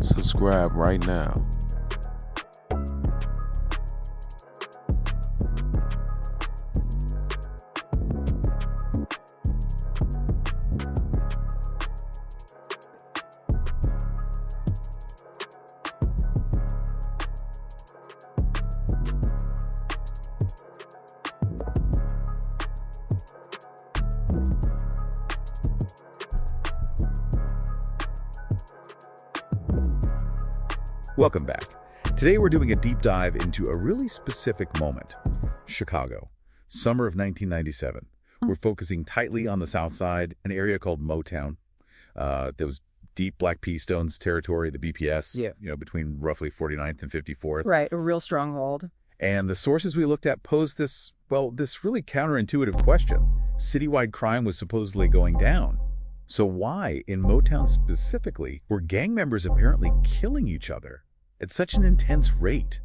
subscribe right now. Welcome back. Today we're doing a deep dive into a really specific moment. Chicago, summer of 1997. We're focusing tightly on the South Side, an area called Moetown. There was deep Black Pea Stones territory, the BPS, between roughly 49th and 54th. Right, a real stronghold. And the sources we looked at posed this really counterintuitive question. Citywide crime was supposedly going down. So why, in Moetown specifically, were gang members apparently killing each other at such an intense rate?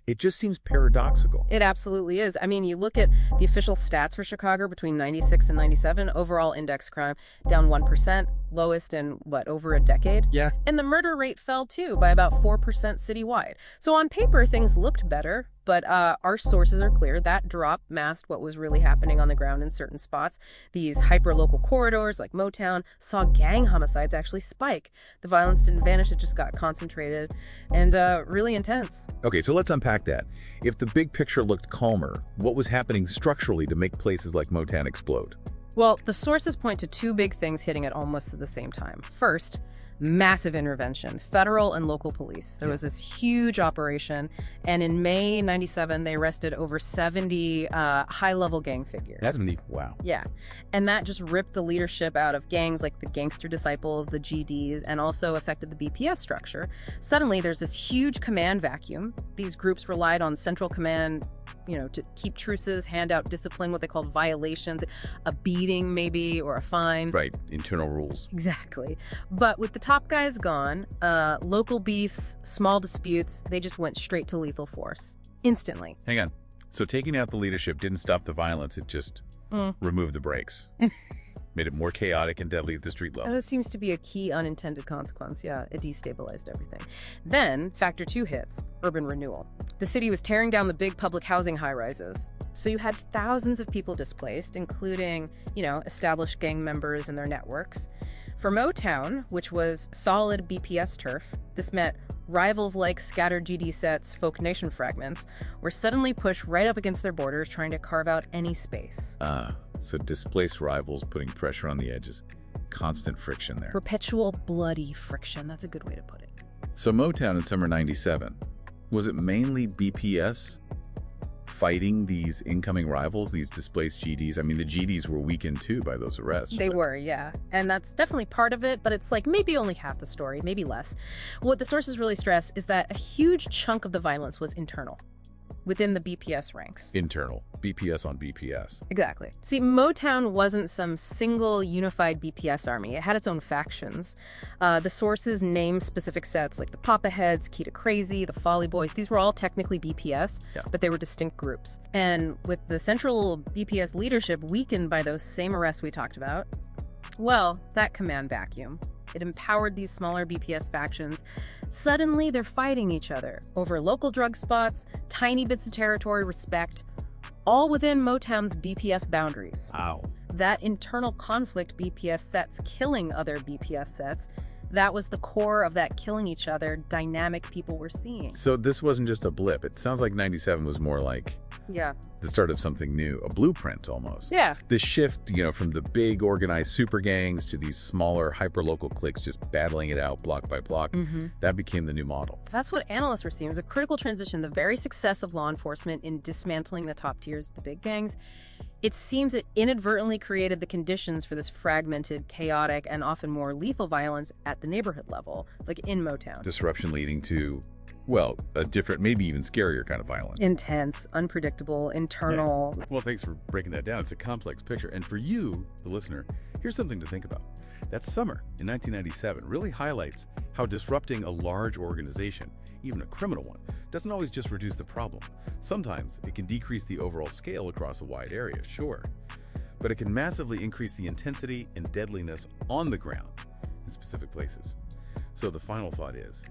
It just seems paradoxical. It absolutely is. I mean, you look at the official stats for Chicago between 96 and 97, overall index crime down 1%, lowest in, over a decade? Yeah. And the murder rate fell, too, by about 4% citywide. So on paper, things looked better, but our sources are clear. That drop masked what was really happening on the ground in certain spots. These hyper-local corridors, like Moetown, saw gang homicides actually spike. The violence didn't vanish, it just got concentrated and really intense. Okay, so let's unpack that. If the big picture looked calmer, what was happening structurally to make places like Moetown explode? Well, the sources point to two big things hitting at almost at the same time. First, massive intervention, federal and local police. There was this huge operation, and in May 97, they arrested over 70 high-level gang figures. That's neat. Wow. Yeah, and that just ripped the leadership out of gangs like the Gangster Disciples, the GDs, and also affected the BPS structure. Suddenly, there's this huge command vacuum. These groups relied on central command, to keep truces, hand out discipline, what they called violations, a beating maybe, or a fine. Right, internal rules. Exactly. But with the top guys gone, local beefs, small disputes, they just went straight to lethal force. Instantly. Hang on. So taking out the leadership didn't stop the violence, it just removed the brakes. Made it more chaotic and deadly at the street level. That seems to be a key unintended consequence. Yeah, it destabilized everything. Then, factor 2 hits, urban renewal. The city was tearing down the big public housing high-rises. So you had thousands of people displaced, including, established gang members and their networks. For Moetown, which was solid BPS turf, this meant rivals like scattered GD sets, folk nation fragments, were suddenly pushed right up against their borders, trying to carve out any space. So displaced rivals putting pressure on the edges. Constant friction there. Perpetual bloody friction. That's a good way to put it. So Moetown in summer 97, was it mainly BPS fighting these incoming rivals, these displaced GDs? I mean, the GDs were weakened too by those arrests. They were, yeah. And that's definitely part of it, but it's like maybe only half the story, maybe less. What the sources really stress is that a huge chunk of the violence was internal, within the BPS ranks. Internal. BPS on BPS. Exactly. See, Moetown wasn't some single unified BPS army. It had its own factions. The sources name specific sets like the Papa Heads, Key to Crazy, the Folly Boys. These were all technically BPS, but they were distinct groups. And with the central BPS leadership weakened by those same arrests we talked about, that command vacuum. It empowered these smaller BPS factions. Suddenly, they're fighting each other over local drug spots, tiny bits of territory respect, all within Moetown's BPS boundaries. Wow. That internal conflict BPS sets killing other BPS sets, that was the core of that killing each other dynamic people were seeing. So this wasn't just a blip. It sounds like 97 was more like the start of something new, a blueprint almost. Yeah. This shift, from the big organized super gangs to these smaller hyper-local cliques just battling it out block by block, that became the new model. That's what analysts were seeing. It was a critical transition. The very success of law enforcement in dismantling the top tiers, the big gangs, it seems it inadvertently created the conditions for this fragmented, chaotic, and often more lethal violence at the neighborhood level, like in Moetown. Disruption leading to, a different, maybe even scarier kind of violence. Intense, unpredictable, internal. Yeah. Well, thanks for breaking that down. It's a complex picture. And for you, the listener, here's something to think about. That summer in 1997 really highlights how disrupting a large organization, even a criminal one, doesn't always just reduce the problem. Sometimes it can decrease the overall scale across a wide area, sure, but it can massively increase the intensity and deadliness on the ground in specific places. So the final thought is,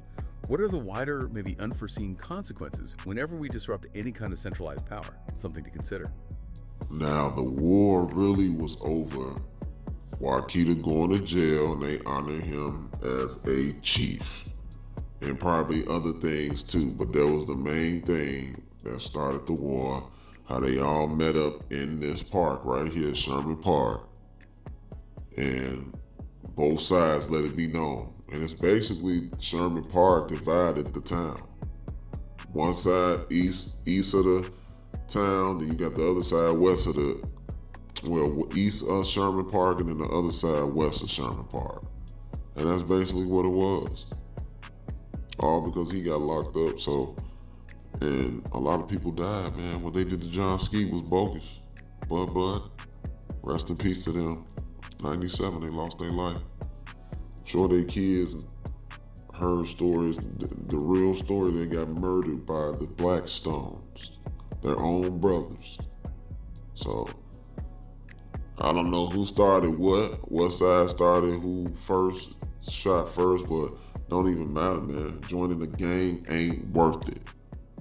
What are the wider, maybe unforeseen consequences whenever we disrupt any kind of centralized power? Something to consider. Now, the war really was over. Wakita going to jail, and they honored him as a chief. And probably other things too, but that was the main thing that started the war. How they all met up in this park right here, Sherman Park. And both sides let it be known. And it's basically Sherman Park divided the town. One side east of the town, then you got the other side west of the, well, east of Sherman Park, and then the other side west of Sherman Park. And that's basically what it was. All because he got locked up, so, and a lot of people died, man. What they did to John Skeet was bogus. But, rest in peace to them. 97, they lost their life. I'm sure their kids heard stories, the real story, they got murdered by the Blackstones, their own brothers. So, I don't know who started what side started who first, shot first, but don't even matter, man. Joining the gang ain't worth it.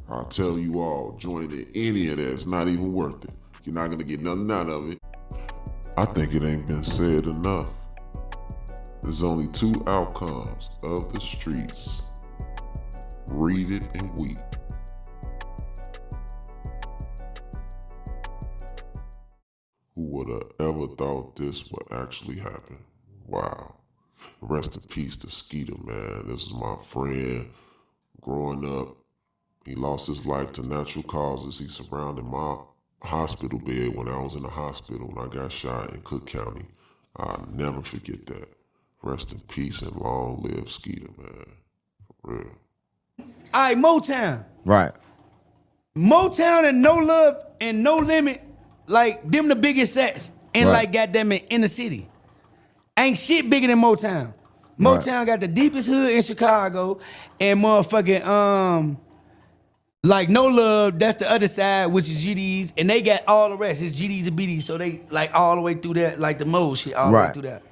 I'll tell you all, joining any of that is not even worth it. You're not gonna get nothing out of it. I think it ain't been said enough. There's only two outcomes of the streets. Read it and weep. Who would have ever thought this would actually happen? Wow. Rest in peace to Skeeter, man. This is my friend growing up. He lost his life to natural causes. He surrounded my hospital bed when I was in the hospital when I got shot in Cook County. I'll never forget that. Rest in peace and long live Skeeter, man. For real. All right, Moetown. Right. Moetown and No Love and No Limit, like them the biggest sets in Right. like goddamn it in the city. Ain't shit bigger than Moetown. Moetown got the deepest hood in Chicago, and motherfucking like No Love, that's the other side, which is GDs, and they got all the rest. It's GDs and BDs, so they like all the way through that, like the mode shit, all the way Right. through that.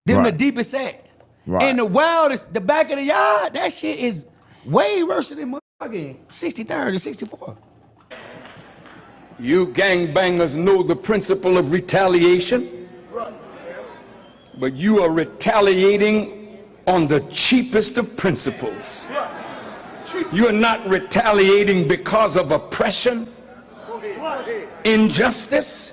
Them the Right. deepest set. Right. And the wildest, the back of the yard, that shit is way worse than motherfucking 63rd and 64. You gangbangers know the principle of retaliation, but you are retaliating on the cheapest of principles. You are not retaliating because of oppression, injustice.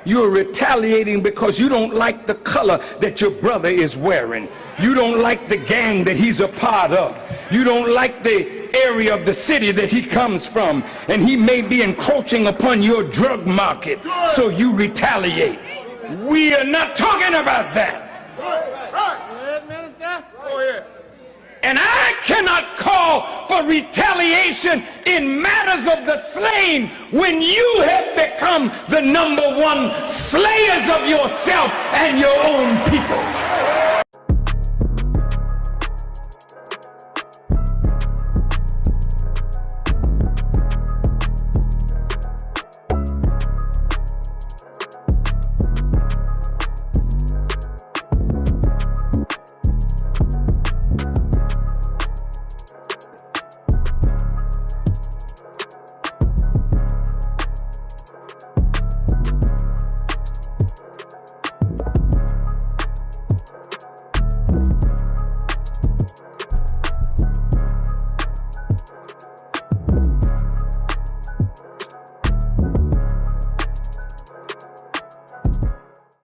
You are retaliating because you don't like the color that your brother is wearing. You don't like the gang that he's a part of. You don't like the area of the city that he comes from, and he may be encroaching upon your drug market, so you retaliate. We are not talking about that. And I cannot call for retaliation in matters of the slain when you have become the #1 slayers of yourself and your own people.